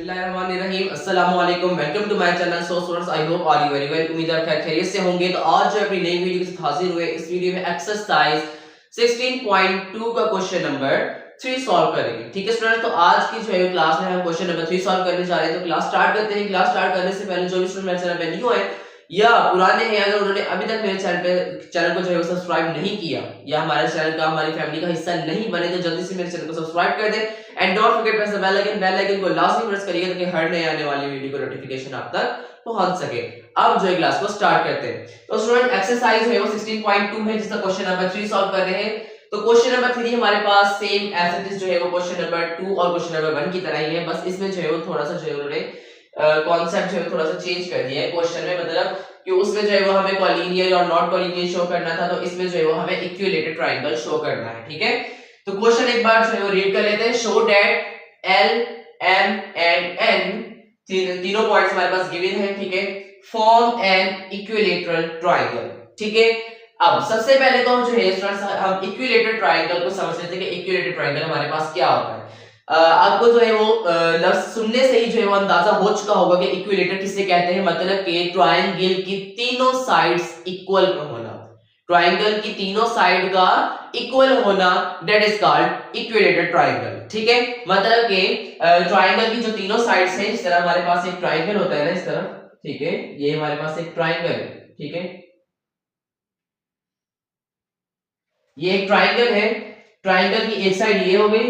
बिस्मिल्लाहिर्रहमानिर्रहीम अस्सलाम वालेकुम welcome to my channel. So students I hope are you very well. उम्मीद है खैर खैरियत से होंगे। तो आज जो अपनी नई वीडियो के साथ हाजिर हुए। इस वीडियो में एक्सरसाइज 16.2 का क्वेश्चन नंबर 3 सॉल्व करेंगे। ठीक है स्टूडेंट्स, तो आज की जो है क्लास में हम क्वेश्चन नंबर 3 सॉल्व करने जा रहे हैं। तो क्लास स्टार्ट करते हैं। क्लास स्टार्ट करने से पहले जो भी स्टूडेंट मेरे चैनल पे न्यू है या पुराने हैं, अगर उन्होंने अभी तक मेरे चैनल को जो है सब्सक्राइब नहीं किया या हमारे चैनल का हमारी फैमिली का हिस्सा नहीं बने, तो जल्दी से मेरे चैनल को सब्सक्राइब कर दें and don't forget press the bell icon को लाजमी प्रेस करिएगा ताकि हर नए आने वाली वीडियो को नोटिफिकेशन आप तक पहुंच सके। अब जो है क्लास को स्टार्ट करते हैं। तो स्टूडेंट एक्सरसाइज है वो 16.2 है जिसका क्वेश्चन नंबर 3 सॉल्व कर रहे हैं। तो क्वेश्चन नंबर 3 हमारे पास सेम एज इट इज जो है वो क्वेश्चन नंबर 2 और क्वेश्चन नंबर 1 की तरह ही है, बस इसमें जो है वो थोड़ा सा जो है उन्होंने कॉन्सेप्ट जो है थोड़ा सा चेंज कर दिया है क्वेश्चन में। मतलब कि उसमें जो है वो हमें कॉलिनियर और नॉट कॉलिनियर शो करना था, तो इसमें जो है वो हमें इक्विलेटरल ट्रायंगल शो करना है। ठीक है, तो क्वेश्चन एक बार जो है वो रीड कर लेते हैं। Show that L, M and N तीनों पॉइंट्स हमारे पास गिवन है। ठीक है, फॉर्म एन इक्विलेटरल ट्रायंगल। ठीक है, अब सबसे पहले तो हम जो है स्टूडेंट्स हम इक्विलेटरल ट्रायंगल को समझ लेते हैं कि इक्विलेटरल ट्रायंगल हमारे पास क्या होता है। आपको जो है वो लफ्ज सुनने से ही जो है वो अंदाजा हो चुका होगा कि इक्विलेटर किसे कहते हैं। मतलब कि ट्रायंगल की तीनों साइड्स इक्वल होना, ट्रायंगल की तीनों साइड का इक्वल होना, that is called equilateral triangle. ठीक है, मतलब कि ट्रायंगल की जो तीनों साइड्स हैं, जिस तरह हमारे पास एक ट्रायंगल होता है ना इस तरह, ठीक है, ये हमारे पास एक ट्रायंगल है। ठीक है, ये एक ट्रायंगल है। ट्रायंगल की एक साइड ये हो गई,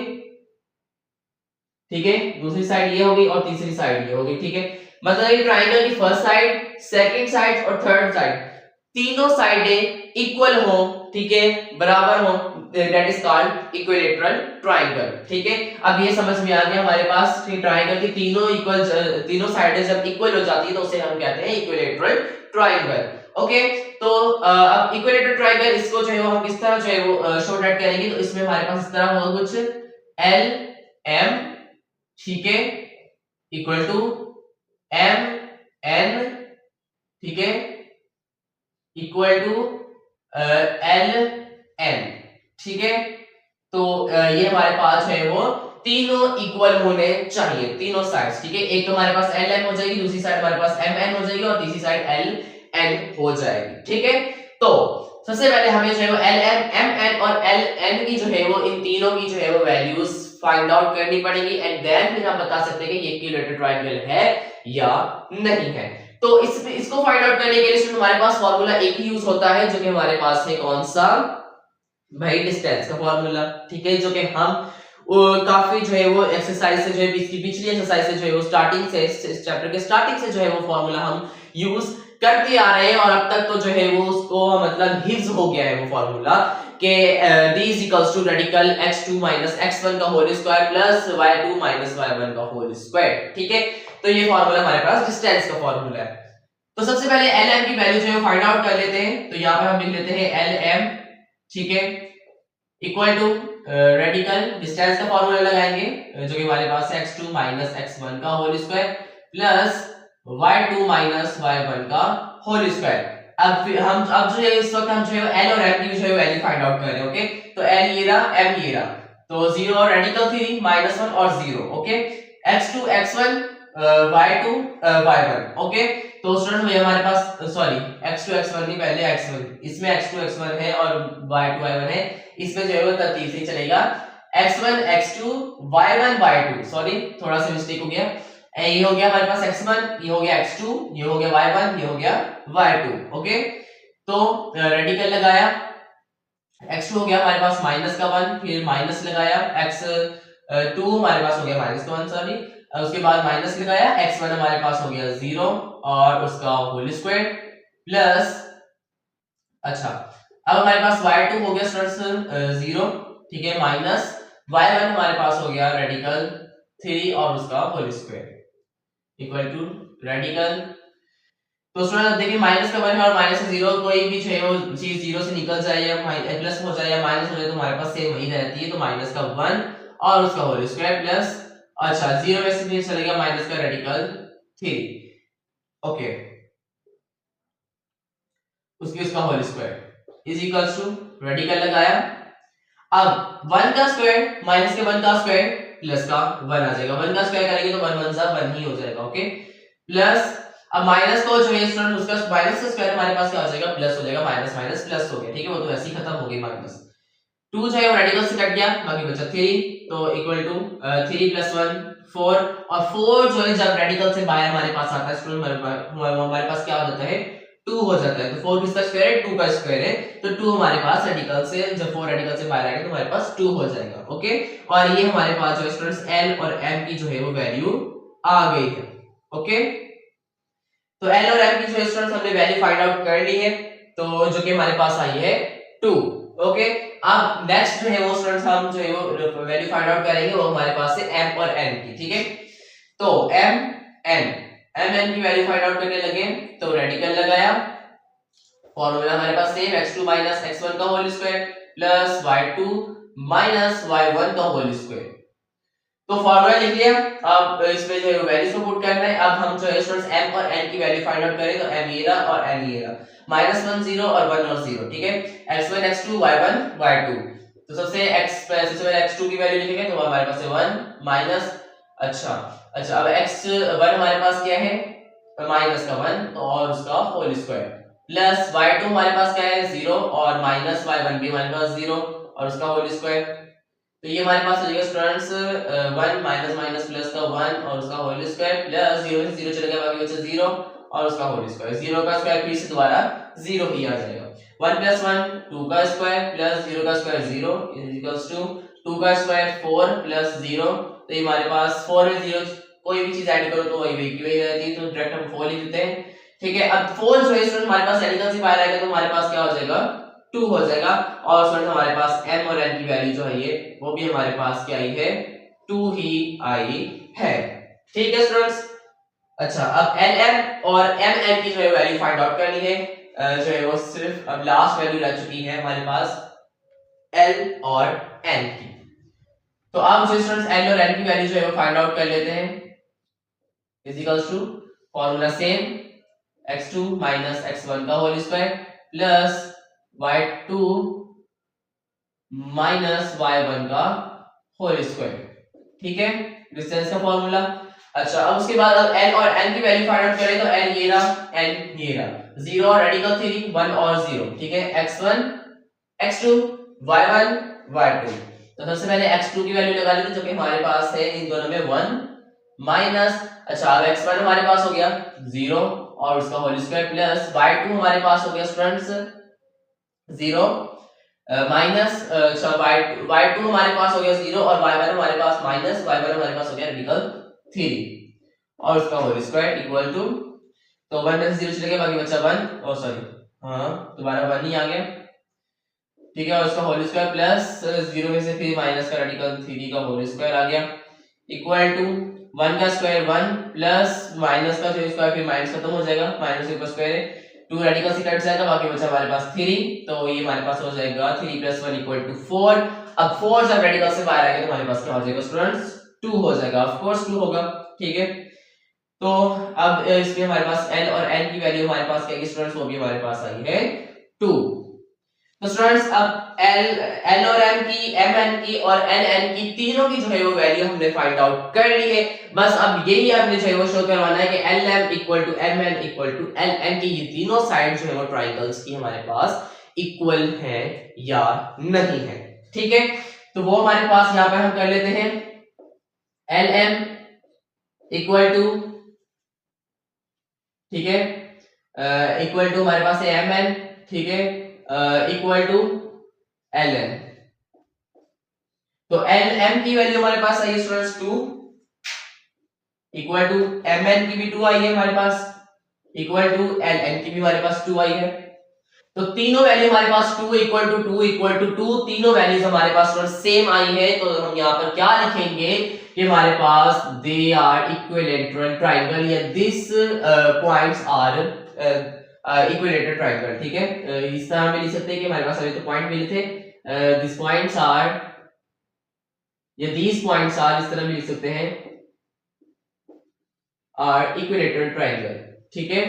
ठीक है, दूसरी साइड ये होगी और तीसरी साइड ये होगी। ठीक है, मतलब ये ट्रायंगल की फर्स्ट साइड, सेकंड साइड और थर्ड साइड तीनों साइडें इक्वल हो, ठीक है, बराबर हो, that is called equilateral triangle. ठीक है, अब ये समझ में आ गया हमारे पास कि ट्रायंगल की तीनों साइडें जब इक्वल हो जाती है तो उसे हम कहते हैं इक्विलेटरल ट्रायंगल। ओके, तो अब इक्विलेटरल ट्रायंगल इसको जो है वो हम किस तरह जो है वो शो डाउट करेंगे। तो इसमें हमारे पास इस तरह होगा कुछ L M, ठीक है, इक्वल टू M N, ठीक है, इक्वल टू L N। ठीक है, तो ये हमारे पास है वो तीनों इक्वल होने चाहिए, तीनों साइड्स। ठीक है, एक तो हमारे पास L M हो जाएगी, दूसरी साइड हमारे पास M N हो जाएगी और तीसरी साइड L N हो जाएगी। ठीक है, तो सबसे पहले हमें जो है वो L M M N और L N की जो है वो इन तीनों की जो है वो वैल्यूज फाइंड आउट करनी पड़ेगी एंड देन फिर हम बता सकते हैं कि ये इक्विलेटरल ट्रायंगल है या नहीं है। तो इसको फाइंड आउट करने के लिए हमारे पास फार्मूला एक ही यूज होता है जो कि हमारे पास है, कौन सा भाई, डिस्टेंस का फार्मूला। ठीक है, जो कि हम काफी जो है वो एक्सरसाइज से जो है पिछली एक्सरसाइज से जो है वो स्टार्टिंग से इस चैप्टर के स्टार्टिंग से जो है वो फार्मूला हम यूज करते आ रहे हैं और अब तक तो जो है वो उसको मतलब हिफ्ज हो गया है वो फार्मूला कि d is equals to radical x2 minus x1 का whole square plus y2 minus y1 का होल स्क्वायर। ठीक है, तो ये फार्मूला हमारे पास डिस्टेंस का फार्मूला है। तो सबसे पहले lm की वैल्यू जो है फाइंड आउट कर लेते हैं। तो यहाँ पर हम लिख लेते हैं lm, ठीक है, इक्वल टू रेडिकल डिस्टेंस का फार्मूला लगाएंगे जो कि हमारे पास है x2 minus x1 का whole square plus y2 minus y1 का होल स्क्वायर। अब जो है इस वक्त हम जो है l और m की जो है वैल्यू फाइंड आउट कर रहे हैं। ओके, तो l ये रहा, m ये रहा, तो 0 और रेडिकल 3 -1 और 0। Okay, x2 x1 y2 y1। Okay, तो स्टूडेंट ये हमारे पास सॉरी x2 x1 नहीं, पहले x1, इसमें x2 x1 है और y2 y1 है, इसमें जो है वो तरतीब से चलेगा x1 x2 y1 y2। Sorry थोड़ा सा मिस्टेक हो गया, ये हो गया हमारे पास x1, ये हो गया x2, ये हो गया y1, ये हो गया y2। ओके, तो रेडिकल लगाया, x2 हो गया हमारे पास माइनस का 1, फिर माइनस लगाया, x2 हमारे पास हो गया माइनस का 1, सॉरी, उसके बाद माइनस लगाया, x1 हमारे पास हो गया 0 और उसका होल स्क्वायर प्लस, अच्छा अब हमारे पास y2 हो गया स्टूडेंट्स 0, ठीक है, माइनस y1 हमारे पास हो गया रेडिकल 3 और उसका whole square equal to radical. तो स्टूडेंट देखिए माइनस का 1 है और माइनस का 0, कोई भी जो है वो चीज 0 से निकल जाए या प्लस हो जाए या माइनस हो जाए तो हमारे पास सेम वही रहती है। तो माइनस का 1 और उसका होल स्क्वायर प्लस, अच्छा 0 में से फिर चलेगा माइनस का रेडिकल 3। ओके, उसका whole square is equals to radical लगाया। अब 1 का स्क्वायर माइनस के 1 का स्क्वायर प्लस का 1 आ जाएगा, 1 का स्क्वायर करेंगे तो 1 1 सा 1 ही हो जाएगा। ओके, प्लस अब माइनस को जो है स्टूडेंट उसका माइनस का स्क्वायर हमारे पास क्या हो जाएगा, प्लस हो जाएगा, माइनस माइनस प्लस हो गया, ठीक है, वो तो वैसे ही खत्म हो गई माइनस। 2 जो है वो रेडिकल से कट गया, बाकी बचा 3, तो इक्वल टू 3 + 1 4, और 4 जो है जब रेडिकल से बाहर हमारे पास आता है स्टूडेंट हमारे पास क्या हो जाता है, 2 हो जाता है। तो 4 किसका स्क्वायर है, 2 का स्क्वायर है, तो 2 हमारे पास रेडिकल से, जब 4 रेडिकल से बाहर आएगा तो हमारे पास 2 हो जाएगा। ओके, और ये हमारे पास जो है स्टूडेंट्स L और M की जो है वो वैल्यू आ गई है। ओके, तो L और M की जो स्टूडेंट्स हमने वैल्यू फाइंड आउट कर ली है, तो जो कि हमारे पास आई है 2। ओके, अब नेक्स्ट जो है वो स्टूडेंट्स हम जो है वो वैल्यू फाइंड आउट करेंगे वो हमारे पास है M और N की, ठीक है। तो M N की वैल्यू फाइंड आउट करने लगे, तो रेडिकल लगाया, फॉर्मूला हमारे पास सेम, x2 - x1 का whole square plus y2 - y1 का होल स्क्वायर। तो फॉर्मूला लिख लिया, अब इसमें जो है वैल्यूज को पुट करना है। अब हम जो है स्टूडेंट्स m और n की वैल्यू फाइंड आउट करें, तो m ये रहा और n ये रहा, -1 0 और 1 और 0, ठीक है, x1 x2 y1 y2। तो सबसे सबसे पहले x2 की वैल्यू लिखेंगे, तो हमारे पास है 1 माइनस, अच्छा अब x1 हमारे पास क्या है, माइनस का 1 और उसका होल स्क्वायर, प्लस y2 हमारे पास क्या है 0 और माइनस y1 भी हमारे पास 0 और उसका होल स्क्वायर। तो ये हमारे पास हो जाएगा स्टूडेंट्स 1 माइनस माइनस प्लस का 1 और उसका होल स्क्वायर, प्लस 0 से 0 चले गया, बाकी बचा 0 और उसका होल स्क्वायर। 0 का स्क्वायर फिर से दोबारा 0 ही आ जाएगा। 1 + 1 2 का स्क्वायर प्लस 0 का स्क्वायर 0 इज 2 का स्क्वायर 4 प्लस 0। तो ये हमारे पास 4 में 0 कोई भी चीज ऐड करो तो वही की वही रहती है, तो डायरेक्ट हम 4 लिख देते हैं, ठीक है। अब 4 जो है स्टूडेंट हमारे पास रेडिकल से बाहर आएगा, तो हमारे पास क्या हो जाएगा, 2 हो जाएगा, और स्टूडेंट हमारे पास m और n की वैल्यू जो है ये वो भी हमारे पास क्या आई है, 2 ही आई है, ठीक है स्टूडेंट्स। अच्छा, अब lm और mn की जो है वैल्यू फाइंड आउट करनी है, जो है वो सिर्फ अब लास्ट वैल्यू रह चुकी है हमारे पास l और n की। तो अब जो स्टूडेंट्स l और n की वैल्यू जो है वो फाइंड आउट कर लेते हैं, is equals to formula same, x2 - x1 का whole square plus y2 minus y1 का होल स्क्वायर, ठीक है, डिस्टेंस का फॉर्मूला। अच्छा, अब उसके बाद अब n और n की वैल्यू फाइंड आउट करें, तो n ये रहा, n ये रहा, 0 रेडिकल 3 1 और 0, ठीक है, x1 x2 y1 y2। तो सबसे पहले x2 की वैल्यू लगा लेते हैं, जो कि हमारे पास है इन दोनों में 1 माइनस, अच्छा अब x1 हमारे पास हो गया 0 और उसका होल स्क्वायर प्लस y2 हमारे पास हो गया स्टूडेंट्स 0 माइनस, y2 हमारे पास हो गया 0 और y1 हमारे पास माइनस, y1 हमारे पास हो गया रेडिकल 3 और उसका होल स्क्वायर इक्वल टू, तो 1 में से 0 चले गया, बाकी बचा 1 और सॉरी हाँ दोबारा 1 ही आ गया, ठीक है, और उसका होल स्क्वायर प्लस 0 में से फिर माइनस का रेडिकल 3 का होल स्क्वायर आ गया इक्वल टू 1 का स्क्वायर 1 प्लस माइनस का जो स्क्वायर फिर माइनस खत्म हो जाएगा, माइनस के ऊपर स्क्वायर है, 2 रेडिकल से कट जाएगा, बाकी बचा हमारे पास 3, तो ये हमारे पास हो जाएगा 3 + 1 = 4। अब 4 जब रेडिकल से बाहर आएगा तो हमारे पास क्या हो जाएगा स्टूडेंट्स, 2 हो जाएगा, ऑफ कोर्स 2 होगा, ठीक है। तो अब इसमें हमारे पास l और n की वैल्यू हमारे पास क्या है स्टूडेंट्स, वो भी हमारे पास आई है 2। तो स्टूडेंट्स अब l और m की, mn की और nn की तीनों की जो है वो वैल्यू हमने फाइंड आउट कर ली है। बस अब यही हमने जो है वो शो करवाना है कि lm = mn = ln की ये तीनों साइड जो है वो ट्रायंगल्स की हमारे पास इक्वल है या नहीं है, ठीक है। तो वो हमारे पास यहाँ पे हम कर लेते हैं lm = ठीक है, इक्वल टू हमारे पास है mn, ठीक है, इक्वल टू ln। तो lm की वैल्यू हमारे पास आई है स्टूडेंट्स 2 इक्वल टू mn की भी 2 आई है हमारे पास इक्वल टू ln की भी हमारे पास 2 आई है। तो तीनों वैल्यू हमारे पास 2 = 2 = 2 तीनों वैल्यूज हमारे पास सेम आई है। तो हम यहाँ पर क्या लिखेंगे कि हमारे पास दे आर इक्विलैटरल ट्रायंगल या this points are equilateral triangle, ठीक है। इस तरह हम लिख सकते हैं कि हमारे पास अभी तो पॉइंट मिले थे, दिस पॉइंट्स आर या दीस पॉइंट्स आर, इस तरह भी लिख सकते हैं, आर इक्विलैटरल ट्रायंगल, ठीक है।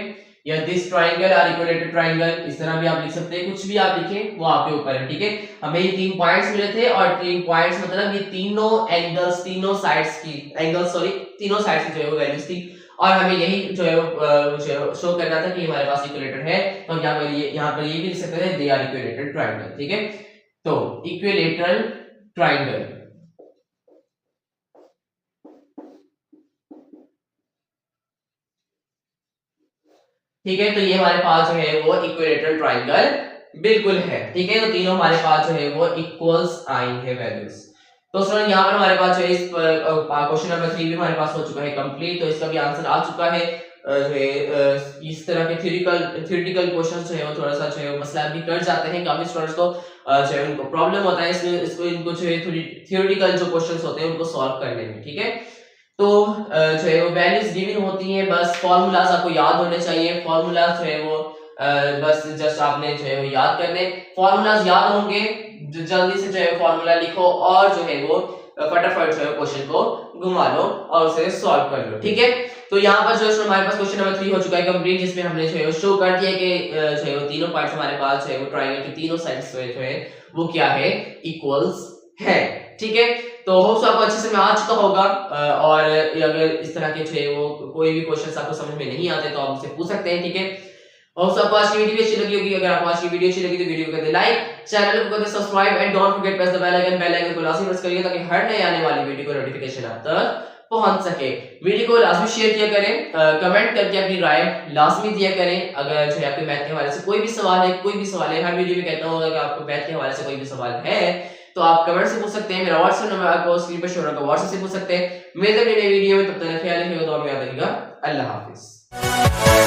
या दिस ट्राइंगल और इक्विलेटरल ट्राइंगल, इस तरह भी आप लिख सकते हैं, कुछ भी आप लिखें वो आपके ऊपर है, ठीक है। हमें ये 3 पॉइंट्स मिले थे और 3 पॉइंट्स मतलब ये तीनों एंगल्स, तीनों साइड्स की एंगल्स, सॉरी तीनों साइड्स की जो है वो वैल्यूज थी और हमें यही जो है शो करना था कि हमारे पास इक्विलेटर है। तो यहाँ पर ये भी लिख सकते हैं दे आर इक्विलेटरल ट्राइंगल, ठीक है। तो इक्विलेटरल ट्राइंगल, ठीक है। तो ये हमारे पास जो है वो इक्विलेटरल ट्राइंगल बिल्कुल है, ठीक है। तो तीनों हमारे पास जो है वो इक्वल्स आई है वैल्यूज। तो स्टूडेंट यहाँ पर हमारे पास जो है इस क्वेश्चन नंबर 3 भी हमारे पास हो चुका है कंप्लीट। तो इसका भी आंसर आ चुका है। जो है इस तरह के थ्योरेटिकल क्वेश्चन जो है वो थोड़ा सा जो है मसला भी कर जाते हैं काफी स्टूडेंट्स को, जो है उनको प्रॉब्लम होता है इसको इनको जो है थ्योरेटिकल जो क्वेश्चंस होते हैं उनको सॉल्व करने में, ठीक है। तो जो है वो वैल्यूज गिवन होती हैं, बस फॉर्मूलाज आपको याद होने चाहिए। फॉर्मूलाज जो है वो बस जस्ट आपने जो है वो याद करने, फॉर्मूलाज याद होंगे जल्दी से जो है फॉर्मूला लिखो और जो है वो फटाफट जो है क्वेश्चन को घुमा लो और उसे सॉल्व कर लो, ठीक है। तो यहाँ पर जो है हमारे पास क्वेश्चन नंबर 3 हो चुका है कंप्लीट, जिसमें हमने जो है वो शो कर दिया कि जो है वो तीनों पार्ट्स हमारे पास जो है वो ट्रायंगल के तीनों साइड्स जो है वो क्या है, इक्वल्स है, ठीक है। तो होप्स आपको अच्छे से में आ चुका होगा और अगर इस तरह के जो है वो कोई भी क्वेश्चंस आपको समझ में नहीं आते तो आप मुझसे पूछ सकते हैं, ठीक है। होप्स आपको आज की वीडियो अच्छी लगी होगी। अगर आपको आज की वीडियो अच्छी लगी तो वीडियो को कर दे लाइक, चैनल को कर दे subscribe and don't forget press the bell icon को लाजमी प्रेस करिए ताकि हर नए आने वाली वीडियो को नोटिफिकेशन आप तक पहुंच सके। वीडियो को लाजमी शेयर किया करें, कमेंट करके अपनी राय लाजमी दिया करें। अगर जो है आपके मैथ के हवाले से कोई भी सवाल है, हर वीडियो में कहता हूं अगर आपको मैथ के हवाले से कोई भी सवाल है तो आप कमेंट से पूछ सकते हैं। मेरा व्हाट्सएप नंबर आपको स्क्रीन पर शो हो रहा है, व्हाट्सएप से पूछ सकते हैं। मिलते हैं नई वीडियो में, तब तक ख्याल रखिएगा, दुआ में याद रखिएगा। अल्लाह हाफिज।